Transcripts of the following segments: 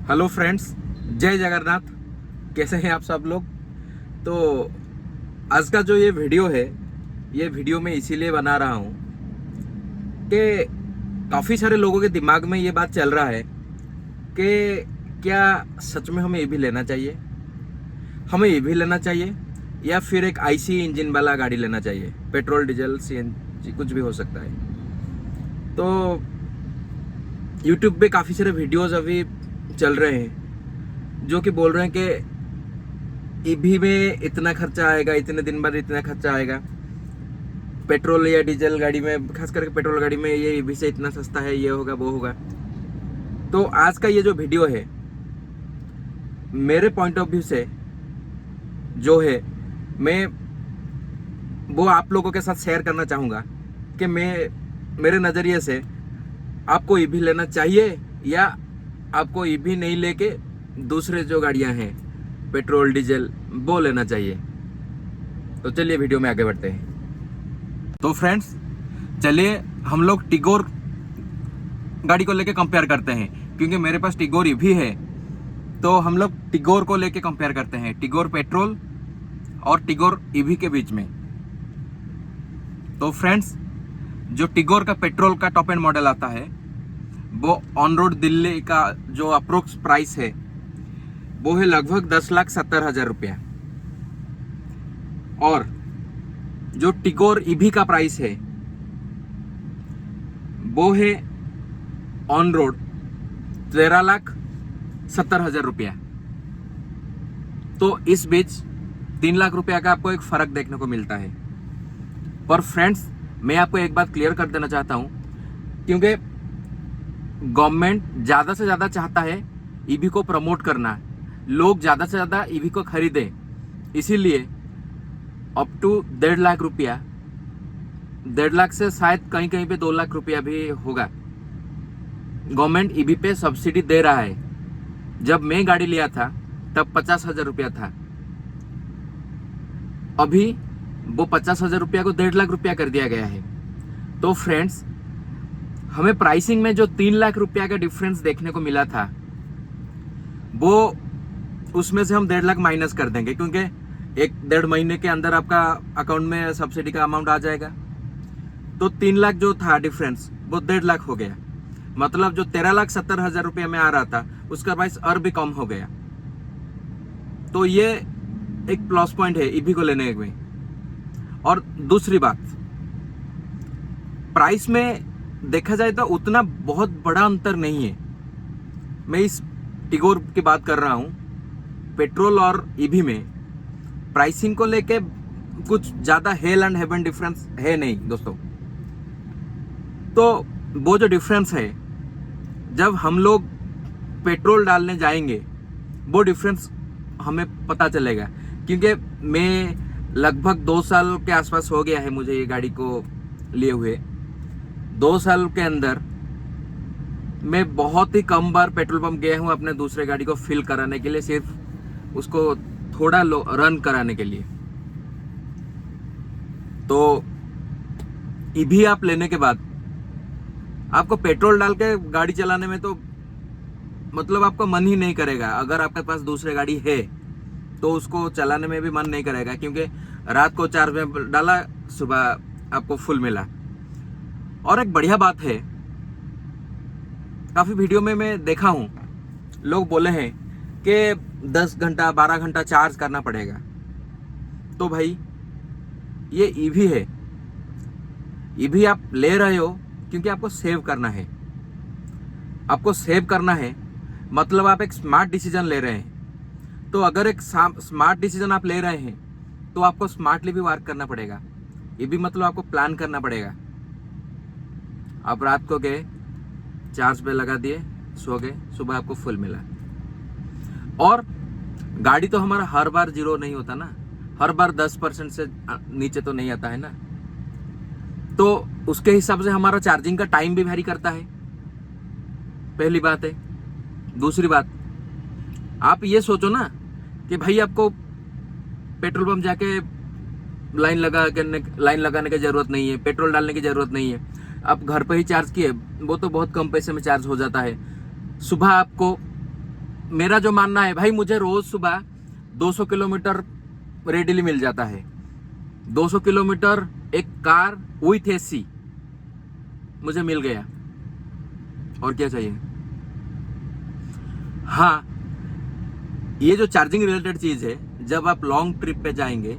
Hello friends, जय जगन्नाथ। कैसे हैं आप सब लोग। तो आज का जो ये वीडियो है, ये वीडियो मैं इसीलिए बना रहा हूँ कि काफ़ी सारे लोगों के दिमाग में ये बात चल रहा है कि क्या सच में हमें ईवी लेना चाहिए, हमें ईवी लेना चाहिए या फिर एक आईसी इंजन वाला गाड़ी लेना चाहिए, पेट्रोल डीजल सीएनजी कुछ भी हो सकता है। तो यूट्यूब पे काफ़ी सारे वीडियोस अभी चल रहे हैं जो कि बोल रहे हैं कि ईवी में इतना खर्चा आएगा, इतने दिन बाद इतना खर्चा आएगा, पेट्रोल या डीजल गाड़ी में, खास करके पेट्रोल गाड़ी में ये ईवी से इतना सस्ता है, ये होगा वो होगा। तो आज का ये जो वीडियो है, मेरे पॉइंट ऑफ व्यू से जो है, मैं वो आप लोगों के साथ शेयर करना चाहूँगा कि मेरे नज़रिए से आपको ईवी लेना चाहिए या आपको ईवी नहीं लेके दूसरे जो गाड़ियां हैं पेट्रोल डीजल वो लेना चाहिए। तो चलिए वीडियो में आगे बढ़ते हैं। तो फ्रेंड्स, चलिए हम लोग टिगोर गाड़ी को लेके कंपेयर करते हैं, क्योंकि मेरे पास टिगोर ईवी है। तो हम लोग टिगोर को लेके कंपेयर करते हैं, टिगोर पेट्रोल और टिगोर ईवी के बीच में। तो फ्रेंड्स, जो टिगोर का पेट्रोल का टॉप एंड मॉडल आता है, वो ऑन रोड दिल्ली का जो अप्रोक्स प्राइस है वो है लगभग 10,70,000 रुपया। और जो टिगोर ईवी का प्राइस है वो है ऑन रोड 13,70,000 रुपया। तो इस बीच 3 लाख रुपया का आपको एक फर्क देखने को मिलता है। पर फ्रेंड्स, मैं आपको एक बात क्लियर कर देना चाहता हूं, क्योंकि गवर्नमेंट ज़्यादा से ज़्यादा चाहता है ईवी को प्रमोट करना, लोग ज़्यादा से ज़्यादा ईवी को खरीदें, इसीलिए अप टू 1.5 लाख रुपया, 1.5 लाख से शायद कहीं कहीं पे 2 लाख रुपया भी होगा, गवर्नमेंट ईवी पे सब्सिडी दे रहा है। जब मैं गाड़ी लिया था तब 50,000 रुपया था, अभी वो 50,000 रुपया को 1.5 लाख रुपया कर दिया गया है। तो फ्रेंड्स, हमें प्राइसिंग में जो 3 लाख रुपया का डिफरेंस देखने को मिला था, वो उसमें से हम 1.5 लाख माइनस कर देंगे, क्योंकि 1-1.5 महीने के अंदर आपका अकाउंट में सब्सिडी का अमाउंट आ जाएगा। तो 3 लाख जो था डिफरेंस, वो 1.5 लाख हो गया। मतलब जो 13,70,000 रुपये में आ रहा था, उसका प्राइस और भी कम हो गया। तो ये एक प्लस पॉइंट है ईवी को लेने में। और दूसरी बात, प्राइस में देखा जाए तो उतना बहुत बड़ा अंतर नहीं है। मैं इस टिगोर की बात कर रहा हूं, पेट्रोल और ईवी में प्राइसिंग को लेके कुछ ज्यादा हेल एंड हेवन डिफरेंस है नहीं दोस्तों। तो वो जो डिफरेंस है, जब हम लोग पेट्रोल डालने जाएंगे वो डिफरेंस हमें पता चलेगा। क्योंकि मैं लगभग 2 साल के आसपास हो गया है मुझे ये गाड़ी को लिए हुए। 2 साल के अंदर मैं बहुत ही कम बार पेट्रोल पंप गया हूं अपने दूसरे गाड़ी को फिल कराने के लिए, सिर्फ उसको थोड़ा रन कराने के लिए। तो ईवी आप लेने के बाद आपको पेट्रोल डाल के गाड़ी चलाने में तो मतलब आपका मन ही नहीं करेगा। अगर आपके पास दूसरी गाड़ी है तो उसको चलाने में भी मन नहीं करेगा, क्योंकि रात को चार्ज में डाला, सुबह आपको फुल मिला। और एक बढ़िया बात है, काफी वीडियो में मैं देखा हूं, लोग बोले हैं कि 10 घंटा 12 घंटा चार्ज करना पड़ेगा। तो भाई, ये ईवी है, ईवी आप ले रहे हो क्योंकि आपको सेव करना है। आपको सेव करना है मतलब आप एक स्मार्ट डिसीजन ले रहे हैं। तो अगर एक स्मार्ट डिसीजन आप ले रहे हैं तो आपको स्मार्टली भी वर्क करना पड़ेगा। ईवी मतलब आपको प्लान करना पड़ेगा। आप रात को गए, चार्ज पे लगा दिए, सो गए, सुबह आपको फुल मिला। और गाड़ी तो हमारा हर बार जीरो नहीं होता ना, हर बार 10% से नीचे तो नहीं आता है ना। तो उसके हिसाब से हमारा चार्जिंग का टाइम भी वेरी करता है, पहली बात है। दूसरी बात, आप ये सोचो ना कि भाई आपको पेट्रोल पंप जाके लाइन लगाने की जरूरत नहीं है, पेट्रोल डालने की जरूरत नहीं है, आप घर पे ही चार्ज किए, वो तो बहुत कम पैसे में चार्ज हो जाता है। सुबह आपको मेरा जो मानना है भाई, मुझे रोज सुबह 200 किलोमीटर रेडिली मिल जाता है। 200 किलोमीटर एक कार विथ एसी मुझे मिल गया, और क्या चाहिए। हाँ, ये जो चार्जिंग रिलेटेड चीज है, जब आप लॉन्ग ट्रिप पे जाएंगे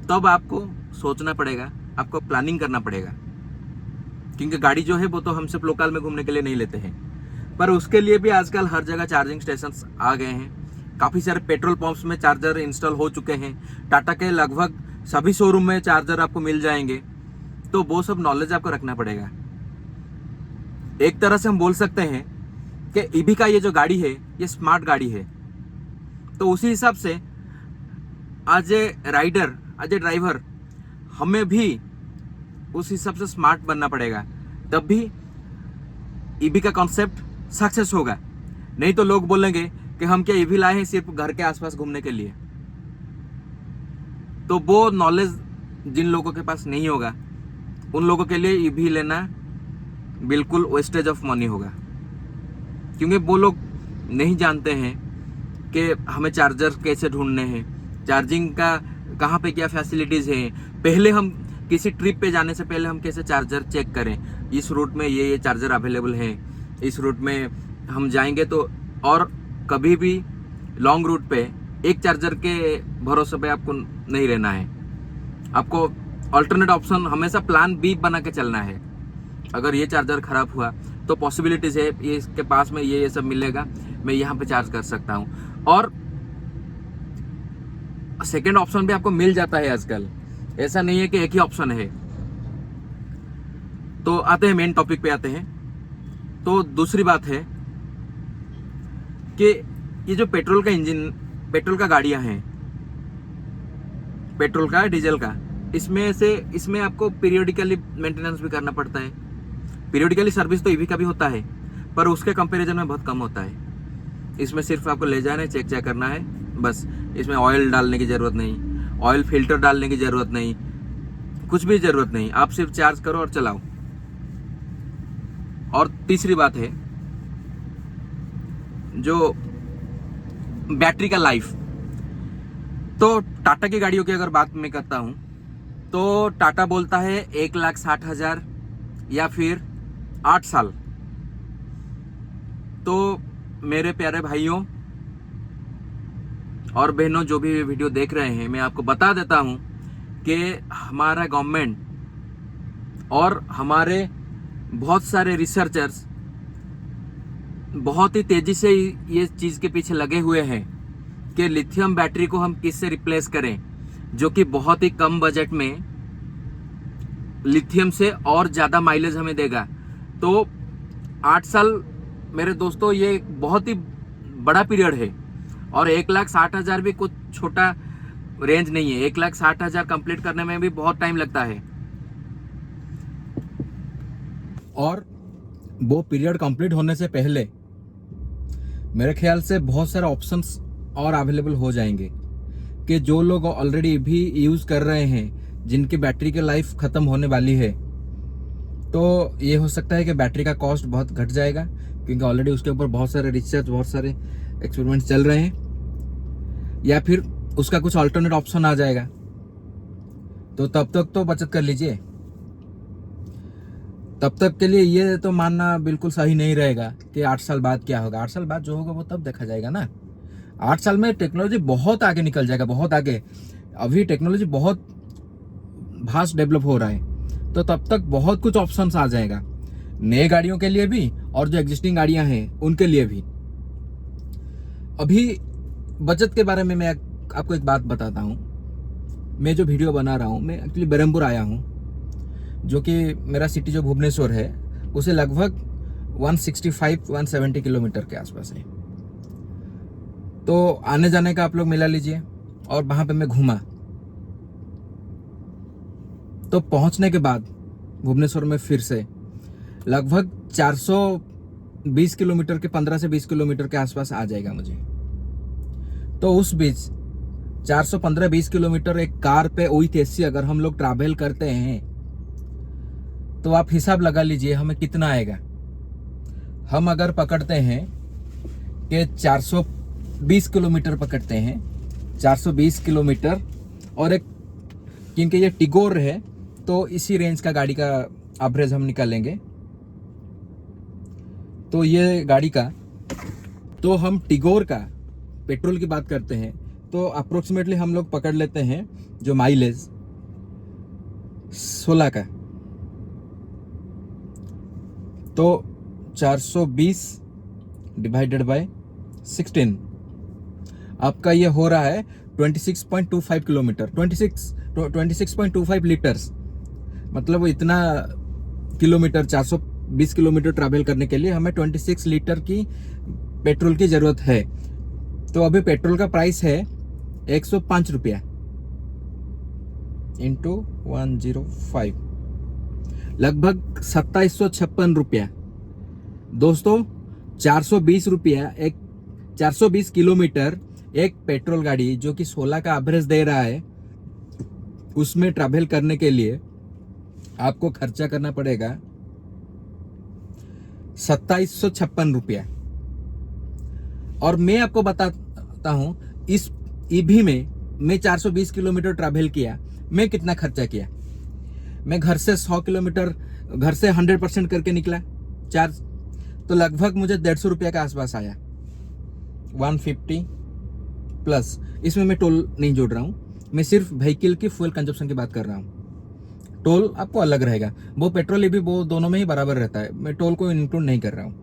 तब आपको सोचना पड़ेगा, आपको प्लानिंग करना पड़ेगा, क्योंकि गाड़ी जो है वो तो हम सिर्फ लोकल में घूमने के लिए नहीं लेते हैं, पर उसके लिए भी आजकल हर जगह चार्जिंग स्टेशन आ गए हैं। काफ़ी सारे पेट्रोल पंप्स में चार्जर इंस्टॉल हो चुके हैं। टाटा के लगभग सभी शोरूम में चार्जर आपको मिल जाएंगे। तो वो सब नॉलेज आपको रखना पड़ेगा। एक तरह से हम बोल सकते हैं कि ईवी का ये जो गाड़ी है ये स्मार्ट गाड़ी है। तो उसी हिसाब से as a rider, as a driver, हमें भी उस हिसाब से स्मार्ट बनना पड़ेगा, तब भी ईवी का कॉन्सेप्ट सक्सेस होगा। नहीं तो लोग बोलेंगे कि हम क्या ईवी लाए हैं सिर्फ घर के आसपास घूमने के लिए। तो वो नॉलेज जिन लोगों के पास नहीं होगा, उन लोगों के लिए ईवी लेना बिल्कुल वेस्टेज ऑफ मनी होगा, क्योंकि वो लोग नहीं जानते हैं कि हमें चार्जर कैसे ढूंढने हैं, चार्जिंग का कहाँ पे क्या फैसिलिटीज है। पहले हम किसी ट्रिप पे जाने से पहले हम कैसे चार्जर चेक करें, इस रूट में ये चार्जर अवेलेबल है, इस रूट में हम जाएंगे तो। और कभी भी लॉन्ग रूट पे एक चार्जर के भरोसे पे आपको नहीं रहना है, आपको अल्टरनेट ऑप्शन हमेशा प्लान बी बना के चलना है। अगर ये चार्जर खराब हुआ तो पॉसिबिलिटीज है ये इसके पास में ये सब मिलेगा, मैं यहाँ पे चार्ज कर सकता हूँ। और सेकेंड ऑप्शन भी आपको मिल जाता है आजकल, ऐसा नहीं है कि एक ही ऑप्शन है। तो आते हैं मेन टॉपिक पे आते हैं। तो दूसरी बात है कि ये जो पेट्रोल का इंजन, पेट्रोल का गाड़ियां हैं, पेट्रोल का डीजल का, इसमें आपको पीरियोडिकली मेंटेनेंस भी करना पड़ता है। पीरियोडिकली सर्विस तो ईवी का भी होता है, पर उसके कंपैरिजन में बहुत कम होता है। इसमें सिर्फ आपको ले जाना है, चेक करना है, बस। इसमें ऑयल डालने की जरूरत नहीं, ऑयल फिल्टर डालने की जरूरत नहीं, कुछ भी जरूरत नहीं, आप सिर्फ चार्ज करो और चलाओ। और तीसरी बात है जो बैटरी का लाइफ। तो टाटा की गाड़ियों की अगर बात मैं करता हूं तो टाटा बोलता है 1,60,000 या फिर 8 साल। तो मेरे प्यारे भाइयों और बहनों जो भी वीडियो देख रहे हैं, मैं आपको बता देता हूं कि हमारा गवर्नमेंट और हमारे बहुत सारे रिसर्चर्स बहुत ही तेजी से ये चीज के पीछे लगे हुए हैं कि लिथियम बैटरी को हम किससे रिप्लेस करें, जो कि बहुत ही कम बजट में लिथियम से और ज्यादा माइलेज हमें देगा। तो 8 साल मेरे दोस्तों ये एक बहुत ही बड़ा पीरियड है, और 1,60,000 भी कुछ छोटा रेंज नहीं है। 1,60,000 कंप्लीट करने में भी बहुत टाइम लगता है, और वो पीरियड कंप्लीट होने से पहले मेरे ख्याल से बहुत सारे ऑप्शंस और अवेलेबल हो जाएंगे कि जो लोग ऑलरेडी भी यूज कर रहे हैं, जिनकी बैटरी की लाइफ खत्म होने वाली है, तो ये हो सकता है कि बैटरी का कॉस्ट बहुत घट जाएगा, क्योंकि ऑलरेडी उसके ऊपर बहुत सारे रिसर्च, बहुत सारे एक्सपेरिमेंट चल रहे हैं, या फिर उसका कुछ अल्टरनेट ऑप्शन आ जाएगा। तो तब तक तो बचत कर लीजिए। तब तक के लिए ये तो मानना बिल्कुल सही नहीं रहेगा कि 8 साल बाद क्या होगा। 8 साल बाद जो होगा वो तब देखा जाएगा ना। 8 साल में टेक्नोलॉजी बहुत आगे निकल जाएगा, बहुत आगे। अभी टेक्नोलॉजी बहुत फास्ट डेवलप हो रहा है, तो तब तक बहुत कुछ ऑप्शंस आ जाएगा, नए गाड़ियों के लिए भी और जो एग्जिस्टिंग गाड़ियां हैं उनके लिए भी। अभी बचत के बारे में मैं आपको एक बात बताता हूँ। मैं जो वीडियो बना रहा हूँ, मैं एक्चुअली बेरमपुर आया हूँ, जो कि मेरा सिटी जो भुवनेश्वर है उसे लगभग 165-170 किलोमीटर के आसपास है। तो आने जाने का आप लोग मिला लीजिए, और वहां पे मैं घूमा। तो पहुंचने के बाद भुवनेश्वर में फिर से लगभग 420 किलोमीटर के 15 से 20 किलोमीटर के आसपास आ जाएगा मुझे। तो उस बीच 415-20 किलोमीटर एक कार पे विथ एसी अगर हम लोग ट्रैवल करते हैं, तो आप हिसाब लगा लीजिए हमें कितना आएगा। हम अगर पकड़ते हैं कि 420 किलोमीटर पकड़ते हैं, 420 किलोमीटर। और एक क्योंकि ये टिगोर है तो इसी रेंज का गाड़ी का एवरेज हम निकालेंगे। तो ये गाड़ी का, तो हम टिगोर का पेट्रोल की बात करते हैं तो अप्रोक्सीमेटली हम लोग पकड़ लेते हैं जो माइलेज 16 का। तो 420 डिवाइडेड बाय 16 आपका ये हो रहा है 26.25 किलोमीटर, 26.25 लीटर्स। मतलब इतना किलोमीटर, 420 किलोमीटर ट्रैवल करने के लिए हमें 26 लीटर की पेट्रोल की ज़रूरत है। तो अभी पेट्रोल का प्राइस है 105 रुपया इंटू 105, लगभग 2756 रुपया। दोस्तों 420 रुपया, एक 420 किलोमीटर एक पेट्रोल गाड़ी जो कि 16 का एवरेज दे रहा है, उसमें ट्रैवल करने के लिए आपको खर्चा करना पड़ेगा 2756 रुपया। और मैं आपको बताता हूं इस ईवी में मैं 420 किलोमीटर ट्रैवल किया, मैं कितना खर्चा किया। मैं घर से 100 किलोमीटर, घर से 100% करके निकला चार्ज, तो लगभग मुझे 150 रुपया के आसपास आया, 150 प्लस। इसमें मैं टोल नहीं जोड़ रहा हूँ, मैं सिर्फ व्हीकल की फ्यूल कंजप्शन की बात कर रहा हूँ। टोल आपको अलग रहेगा, वो पेट्रोल भी वो दोनों में ही बराबर रहता है, मैं टोल को इंक्लूड नहीं कर रहा हूँ।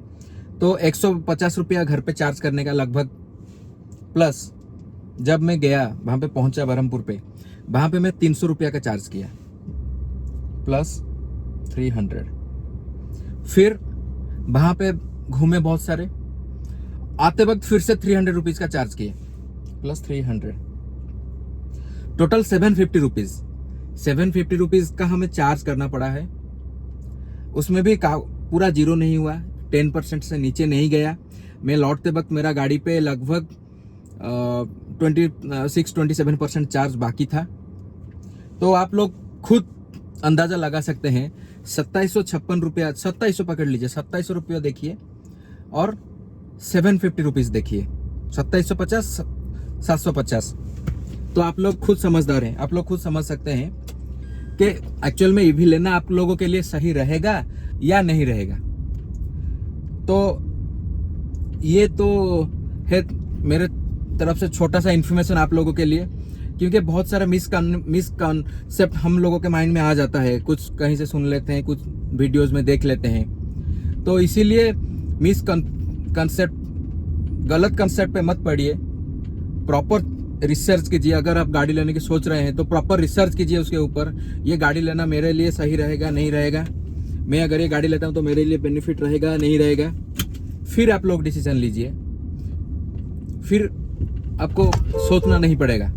तो 150 रुपया घर पे चार्ज करने का लगभग, प्लस जब मैं गया वहाँ पे पहुँचा बरहमपुर पे, वहाँ पे मैं 300 रुपया का चार्ज किया प्लस 300। फिर वहाँ पे घूमे बहुत सारे, आते वक्त फिर से 300 रुपीज़ का चार्ज किए प्लस 300, टोटल 750 रुपीज़। 750 रुपीज़ का हमें चार्ज करना पड़ा है। उसमें भी पूरा जीरो नहीं हुआ, 10% से नीचे नहीं गया। मैं लौटते वक्त मेरा गाड़ी पे लगभग 26-27% चार्ज बाकी था। तो आप लोग खुद अंदाज़ा लगा सकते हैं, 2756 रुपया, 2700 पकड़ लीजिए, 2700 रुपया देखिए और 750 रुपीज़ देखिए, 2750 750। तो आप लोग खुद समझदार हैं, आप लोग खुद समझ सकते हैं कि एक्चुअल में ईवी लेना आप लोगों के लिए सही रहेगा या नहीं रहेगा। तो ये तो है मेरे तरफ से छोटा सा इन्फॉर्मेशन आप लोगों के लिए, क्योंकि बहुत सारा मिसकॉन्सेप्ट हम लोगों के माइंड में आ जाता है, कुछ कहीं से सुन लेते हैं, कुछ वीडियोस में देख लेते हैं। तो इसीलिए गलत कंसेप्ट पे मत पड़िए, प्रॉपर रिसर्च कीजिए। अगर आप गाड़ी लेने की सोच रहे हैं तो प्रॉपर रिसर्च कीजिए उसके ऊपर, ये गाड़ी लेना मेरे लिए सही रहेगा नहीं रहेगा, मैं अगर ये गाड़ी लेता हूँ तो मेरे लिए बेनिफिट रहेगा नहीं रहेगा, फिर आप लोग डिसीजन लीजिए, फिर आपको सोचना नहीं पड़ेगा।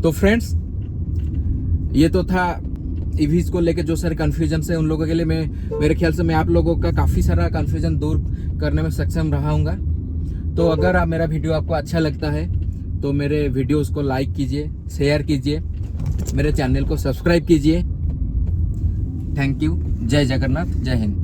तो फ्रेंड्स, ये तो था ईवीज को लेके जो सारे कन्फ्यूजन है उन लोगों के लिए। मेरे ख्याल से मैं आप लोगों का काफ़ी सारा कन्फ्यूजन दूर करने में सक्षम रहा हूँगा। तो अगर आप मेरा वीडियो आपको अच्छा लगता है तो मेरे वीडियोस को लाइक कीजिए, शेयर कीजिए, मेरे चैनल को सब्सक्राइब कीजिए। Thank you. जय जगन्नाथ, जय हिंद।